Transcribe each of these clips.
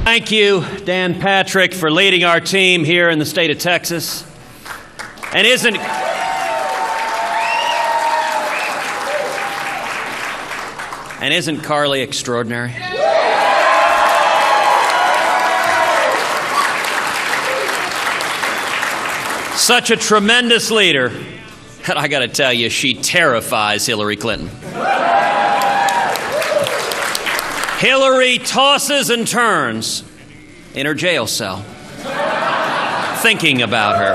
Thank you, Dan Patrick, for leading our team here in the state of Texas. And isn't Carly extraordinary? Such a tremendous leader. And I got to tell you, she terrifies Hillary Clinton. Hillary tosses and turns in her jail cell, thinking about her.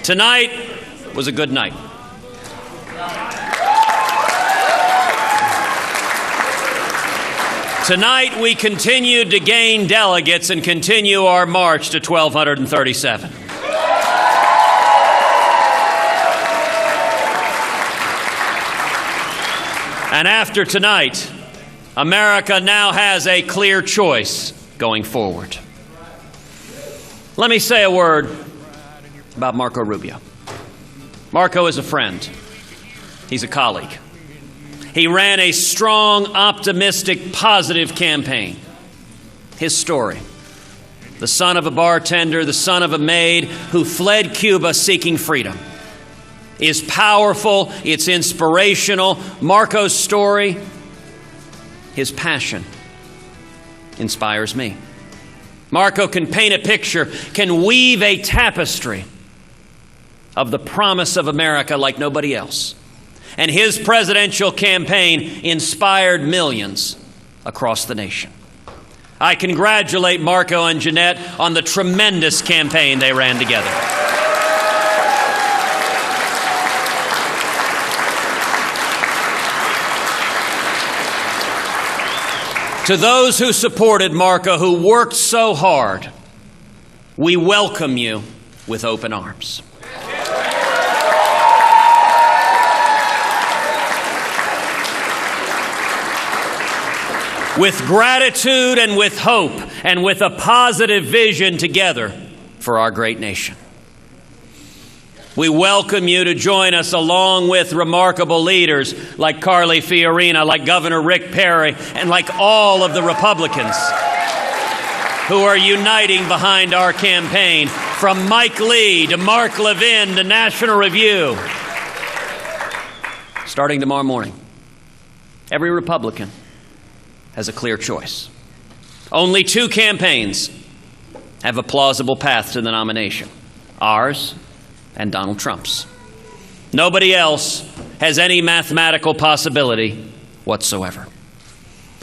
Tonight was a good night. Tonight we continued to gain delegates and continue our march to 1,237. And after tonight, America now has a clear choice going forward. Let me say a word about Marco Rubio. Marco is a friend. He's a colleague. He ran a strong, optimistic, positive campaign. His story: the son of a bartender, the son of a maid who fled Cuba seeking freedom, is powerful, it's inspirational. Marco's story, his passion, inspires me. Marco can paint a picture, can weave a tapestry of the promise of America like nobody else. And his presidential campaign inspired millions across the nation. I congratulate Marco and Jeanette on the tremendous campaign they ran together. To those who supported Marco, who worked so hard, we welcome you with open arms. With gratitude and with hope and with a positive vision together for our great nation. We welcome you to join us along with remarkable leaders like Carly Fiorina, like Governor Rick Perry, and like all of the Republicans who are uniting behind our campaign, from Mike Lee to Mark Levin to National Review. Starting tomorrow morning, every Republican has a clear choice. Only two campaigns have a plausible path to the nomination: ours and Donald Trump's. Nobody else has any mathematical possibility whatsoever.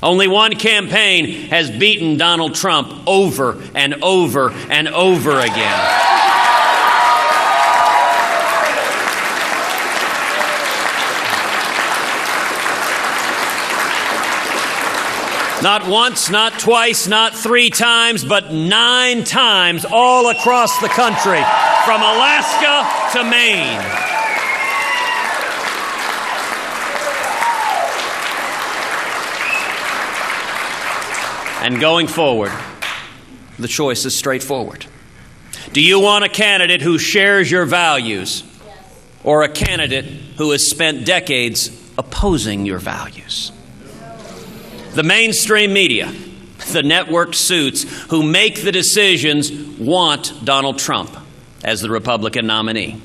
Only one campaign has beaten Donald Trump over and over and over again. Not once, not twice, not 3 times, but 9 times all across the country, from Alaska to Maine. And going forward, the choice is straightforward. Do you want a candidate who shares your values, or a candidate who has spent decades opposing your values? The mainstream media, the network suits who make the decisions, want Donald Trump as the Republican nominee.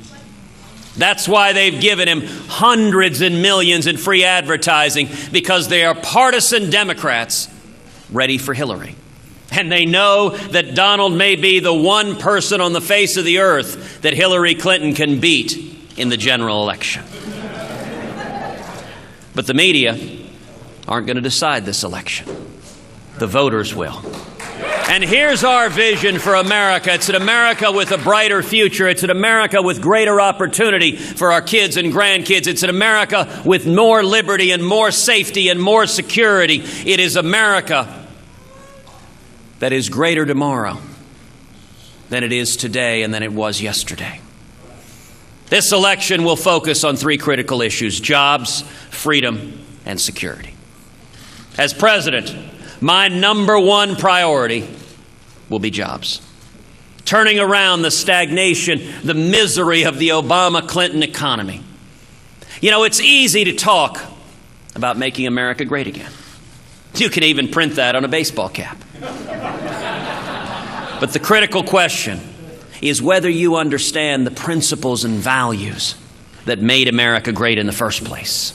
That's why they've given him hundreds and millions in free advertising, because they are partisan Democrats ready for Hillary. And they know that Donald may be the one person on the face of the earth that Hillary Clinton can beat in the general election. But the media aren't going to decide this election. The voters will. And here's our vision for America. It's an America with a brighter future. It's an America with greater opportunity for our kids and grandkids. It's an America with more liberty and more safety and more security. It is America that is greater tomorrow than it is today and than it was yesterday. This election will focus on 3 critical issues: jobs, freedom, and security. As president, my number 1 priority will be jobs. Turning around the stagnation, the misery of the Obama-Clinton economy. You know, it's easy to talk about making America great again. You can even print that on a baseball cap. But the critical question is whether you understand the principles and values that made America great in the first place.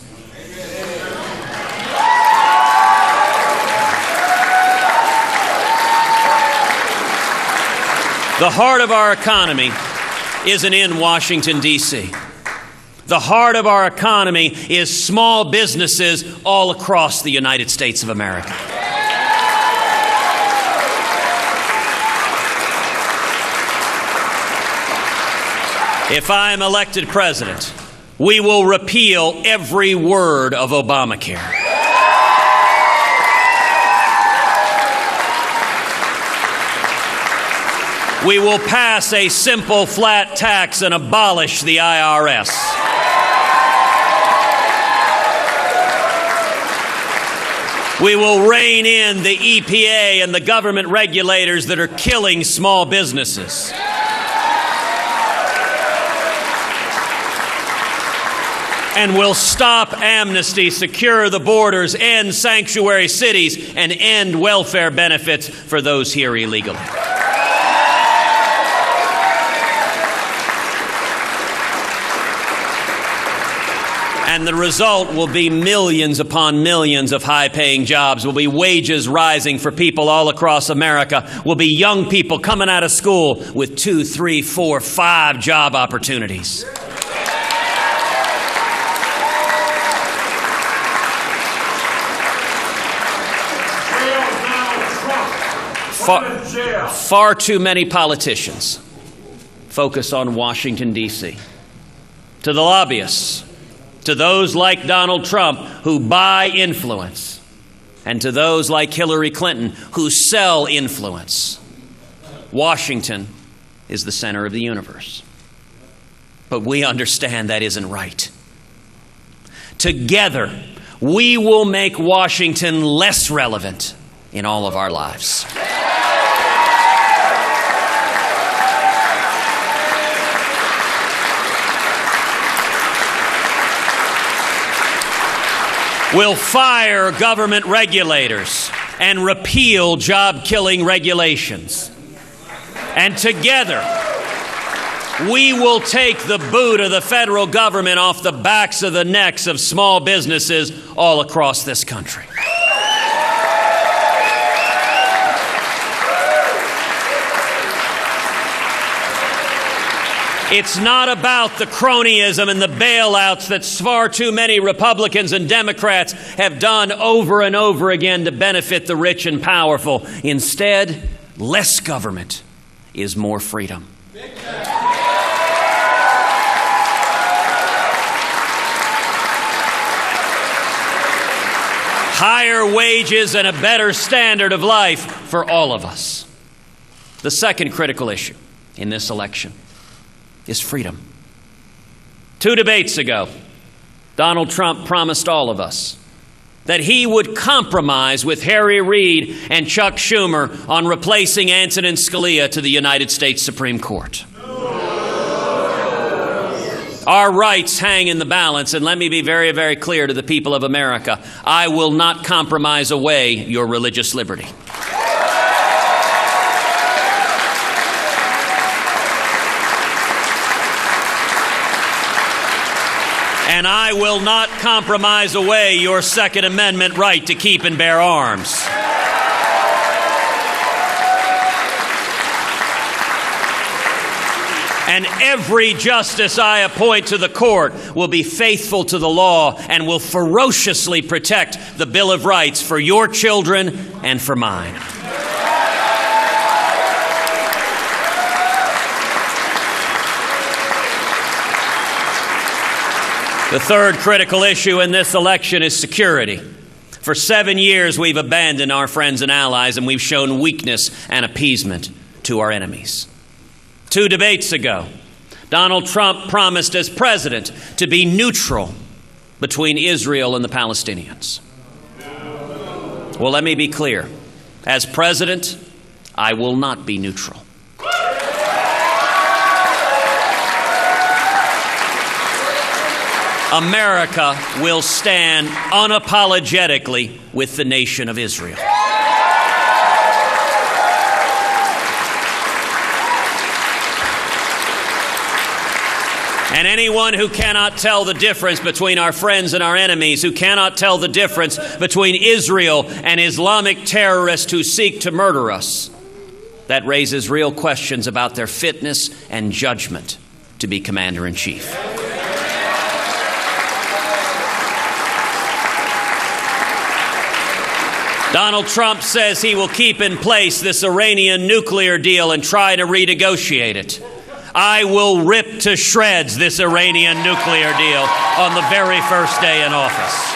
The heart of our economy isn't in Washington, D.C. The heart of our economy is small businesses all across the United States of America. If I am elected president, we will repeal every word of Obamacare. We will pass a simple flat tax and abolish the IRS. We will rein in the EPA and the government regulators that are killing small businesses. And we'll stop amnesty, secure the borders, end sanctuary cities, and end welfare benefits for those here illegally. And the result will be millions upon millions of high-paying jobs, will be wages rising for people all across America, will be young people coming out of school with 2, 3, 4, 5 job opportunities. Far too many politicians focus on Washington, D.C. To the lobbyists, to those like Donald Trump who buy influence, and to those like Hillary Clinton who sell influence, Washington is the center of the universe. But we understand that isn't right. Together, we will make Washington less relevant in all of our lives. We'll fire government regulators and repeal job-killing regulations. And together, we will take the boot of the federal government off the backs of the necks of small businesses all across this country. It's not about the cronyism and the bailouts that far too many Republicans and Democrats have done over and over again to benefit the rich and powerful. Instead, less government is more freedom. Higher wages and a better standard of life for all of us. The second critical issue in this election is freedom. 2 debates ago, Donald Trump promised all of us that he would compromise with Harry Reid and Chuck Schumer on replacing Antonin Scalia to the United States Supreme Court. Our rights hang in the balance, and let me be very, very clear to the people of America. I will not compromise away your religious liberty. And I will not compromise away your Second Amendment right to keep and bear arms. And every justice I appoint to the court will be faithful to the law and will ferociously protect the Bill of Rights for your children and for mine. The third critical issue in this election is security. For 7 years, we've abandoned our friends and allies, and we've shown weakness and appeasement to our enemies. 2 debates ago, Donald Trump promised as president to be neutral between Israel and the Palestinians. Well, let me be clear. As president, I will not be neutral. America will stand unapologetically with the nation of Israel. And anyone who cannot tell the difference between our friends and our enemies, who cannot tell the difference between Israel and Islamic terrorists who seek to murder us, that raises real questions about their fitness and judgment to be commander-in-chief. Donald Trump says he will keep in place this Iranian nuclear deal and try to renegotiate it. I will rip to shreds this Iranian nuclear deal on the very first day in office.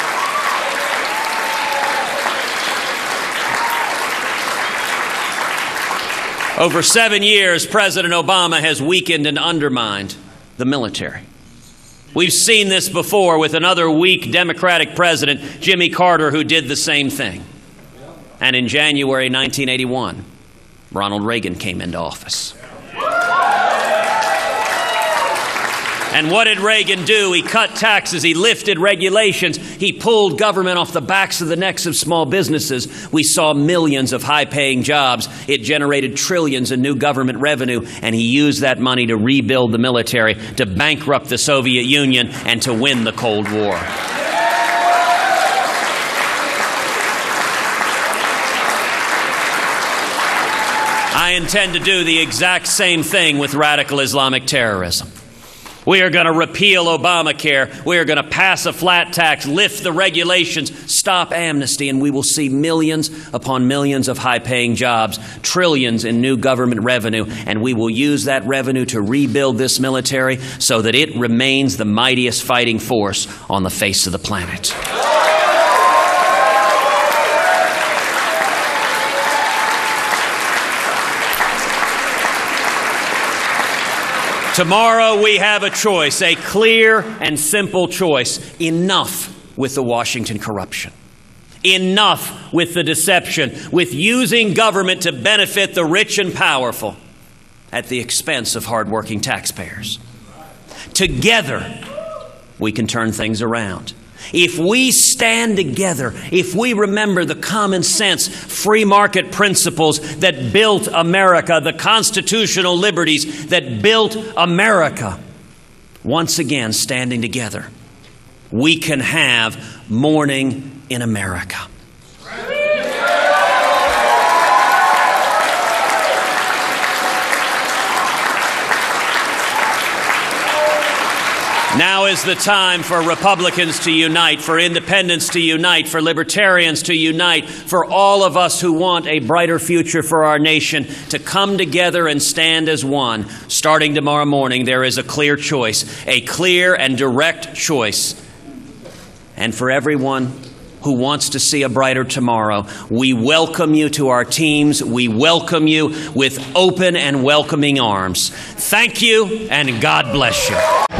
Over 7 years, President Obama has weakened and undermined the military. We've seen this before with another weak Democratic president, Jimmy Carter, who did the same thing. And in January 1981, Ronald Reagan came into office. And what did Reagan do? He cut taxes, he lifted regulations, he pulled government off the backs of the necks of small businesses. We saw millions of high-paying jobs. It generated trillions in new government revenue, and he used that money to rebuild the military, to bankrupt the Soviet Union, and to win the Cold War. I intend to do the exact same thing with radical Islamic terrorism. We are going to repeal Obamacare. We are going to pass a flat tax, lift the regulations, stop amnesty, and we will see millions upon millions of high-paying jobs, trillions in new government revenue, and we will use that revenue to rebuild this military so that it remains the mightiest fighting force on the face of the planet. Tomorrow we have a choice, a clear and simple choice. Enough with the Washington corruption. Enough with the deception, with using government to benefit the rich and powerful at the expense of hardworking taxpayers. Together, we can turn things around. If we stand together, if we remember the common sense, free market principles that built America, the constitutional liberties that built America, once again standing together, we can have morning in America. Now is the time for Republicans to unite, for independents to unite, for libertarians to unite, for all of us who want a brighter future for our nation to come together and stand as one. Starting tomorrow morning, there is a clear choice, a clear and direct choice. And for everyone who wants to see a brighter tomorrow, we welcome you to our teams. We welcome you with open and welcoming arms. Thank you, and God bless you.